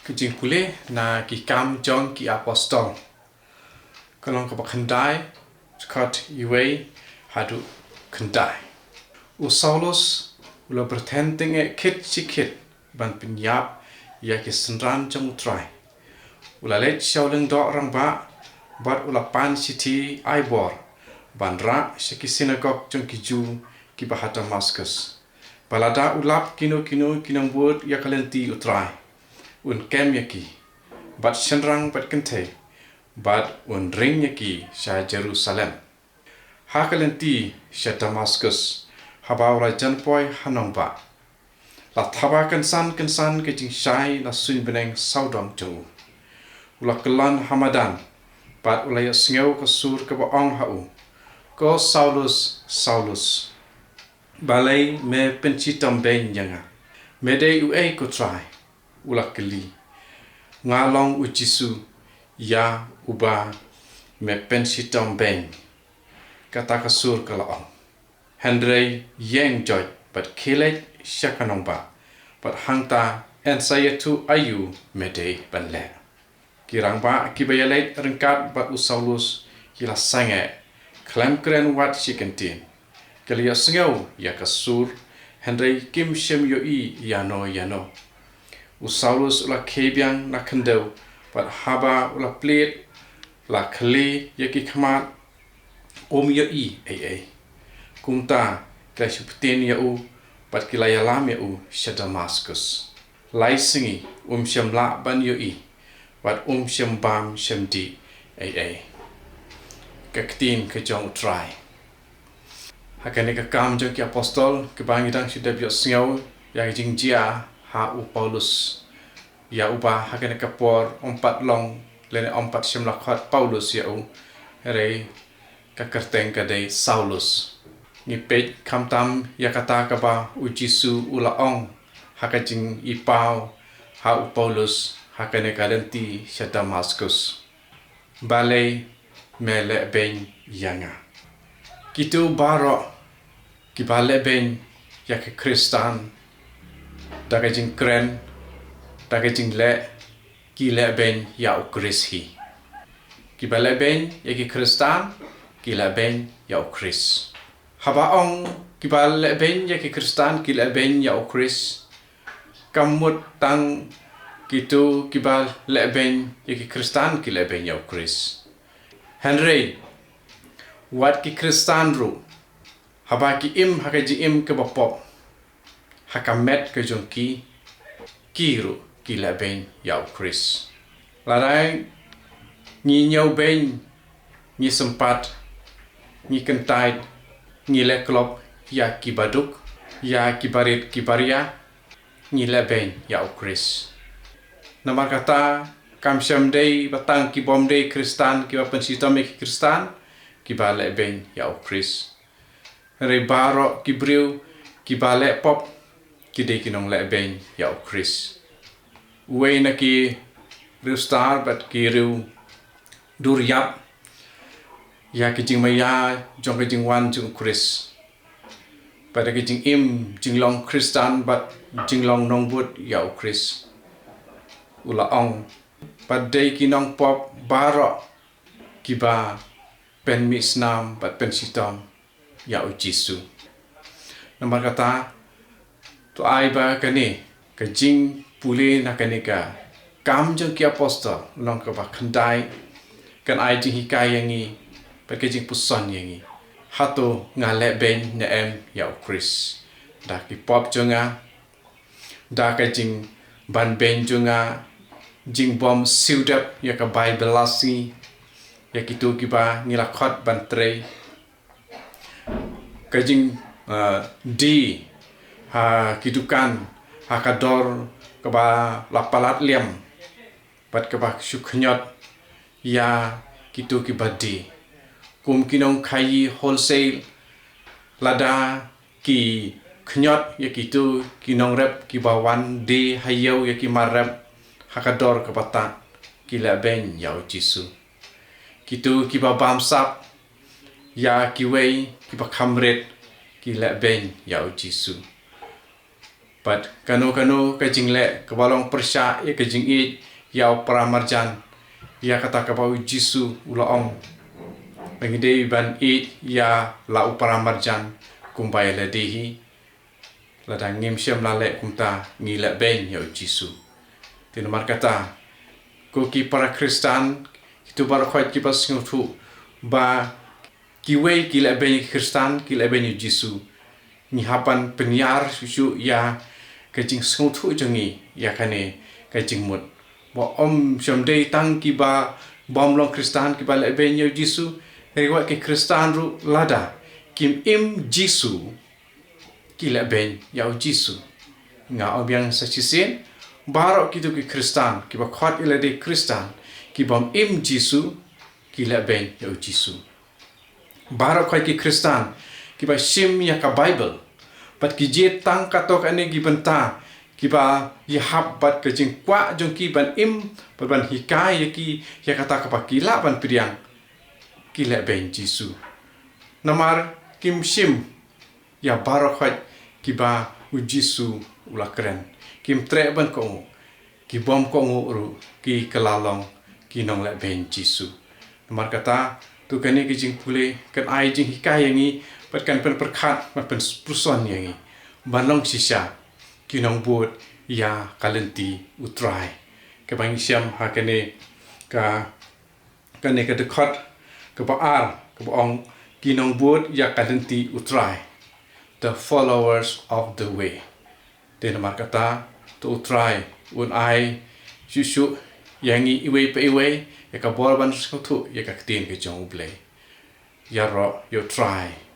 Kejing pulih na ki kam jong ki apostol. Kalong ka bakhandai kot iway hadu khandai. U Saulus ula bertenting kit sikit ban penyap ya ki senran jong try. Ula let shauleng do rang ba bat ula pan city Ibor ban ra ki sinagog jong ki ju ki bahat Damascus. Balada ulap kino kinong word ya kalenti utrai. Un kem yaki bat senrang bat kente bat un ring yaki sha Jerusalem ha kalenti sha Damascus habau rajan poi hanong ba la thaba kansan ke jing shai la sun beneng saudong tu ula kelan hamadan bat ula ya sngeu ka sur ka ba ong hau ko Saulus balai me pencitam ben yanga medei u ei ko try ula keli ngalong u Jisu ya uba me pensitam ben kata kasur kalaong Henry yeng joy but kilet shakanong ba but hangta en saya tu ayu medei banle kirang ba kibayalet rengkat ba u Saulus kila sange klem kren wat shikentin kelia sngeu ya kasur Henry kim shem yo i yano u Saulus ula kebiang na kendau pat haba ula plit la kli yaki khamat yo i ai kumta kai supten ya u pat kilaya lam ya u sha Damascus lai singi shem la ban yo i pat shem bam shem di ai kaktin ke jong try hakane ka kam jong ki apostol ke bangidang sudah biok sngau yang jingjia ha u Paulus ya uba hakane kapor ompat long lene ompat semlakhat Paulus ya u re ka kerteng ka dei Saulus ni pej kamtam ya kata ka ba u Jisu ula ong hakajing ipau ha u Paulus hakane kadenti sha Damascus balai mele ben yanga kitu baro kibale ben ya ke Kristan dagajing kren dagajing le ki le ben ya u Kris hi kibale ben ya ki Kristan ki le ben ya u Kris haba ong kibale ben ya ki Kristan ki le ben ya u Kris kamut tang kitu kibal le ben ya ki Kristan ki le ben ya u Kris Henry wat ki Kristan ru haba ki hakaji ke bapop hakamet ke jongki kiru ki la ben ya u Kris ladai ni nyau ben ni sempat ni kentai ni le klop ya ki baduk ya ki barit ki baria ni la ben ya u Kris nama kata kam syam dei batang ki bom dei Kristan ki bapen sitam ki Kristan ki bale ben ya u Kris re baro ki briu ki bale pop ki dei ki nong le ben ya u Kris uwe na ki riu star bat ki riu duryap ya ki jing maya jong ki jing wan jung Kris pada ki jing jing long Kristan bat jing long nong but ya u Kris ula ong padai ki nong pop baro ki ba pen misnam bat pen sitam ya u Jisu nomor kata to ai ba kani ka jing puli na kani ka kam jong ki apostol long ka ba khandai kan ai jing hikai yangi pa ka jing puson yangi hato ngale ben na em ya u Kris da ki pop jonga da ka jing ban ben jonga jing bom siudap ya ka Bible lasi ya kitu ki ba ngilakhat ban tre kajing di ha kidukan ha kador kaba lapalat liam bat kaba syuknyot ya kitu ki badi kum kinong khai wholesale lada ki khnyot ya kitu kinong rep ki bawan di hayau ya ki marep hakador kabata ki la ben ya u Jisu kitu ki ba bamsap ya ki wei ki ba khamret ki la ben ya u Jisu but kano ke jing le ke balong persya ya ke jing it ya pramarjan ya kata ke bau Jisu ulaong mengide ban it ya la pramarjan kumbai le dehi la dang ngim syam la le kumta ngila ben ya Jisu tinamar kata ko ki para Kristan itu bar khot ki pas ngutu ba kiwe ki le ben Kristan ki le ben Jisu ni hapan penyar susu ya kajing ngutu jongi ya kane kajing mut bo om syamdei tang ki ba bom long Kristan ki ba le ben Jisu riwa ki Kristan ru lada kim im Jisu ki le ben ya Jisu nga om yang sachisen barok kitu ki Kristan ki ba khot ile de Kristan ki bom im Jisu ki le ben ya Jisu barok khoi ki Kristan ki ba sim ya ka Bible pat ki je tang katok ane ki benta ki ba ya hab bat ke jing kwa jong ki ban im ban hikai ya ki ya kata ka pa ki la ban priang ki le ben Jisu namar kim sim ya barok khoi ki ba u Jisu ula keren kim tre ban ko ki bom ko ru ki kelalong ki nong le ben Jisu namar kata tu kani ki jing pule kan ai jing hikai yangi pat kan pen perkhat ma pen pruson yangi banlong sisa ki nong buat ya kalenti utrai ke bang siam ha kane ka dekat ke ba ar ke ong ki nong buat ya kalenti utrai the followers of the way den mar kata to utrai un ai susu yangi iwe pe iwe ya ka bor ban skutu ya ka tin ke jong ble ya ro yo try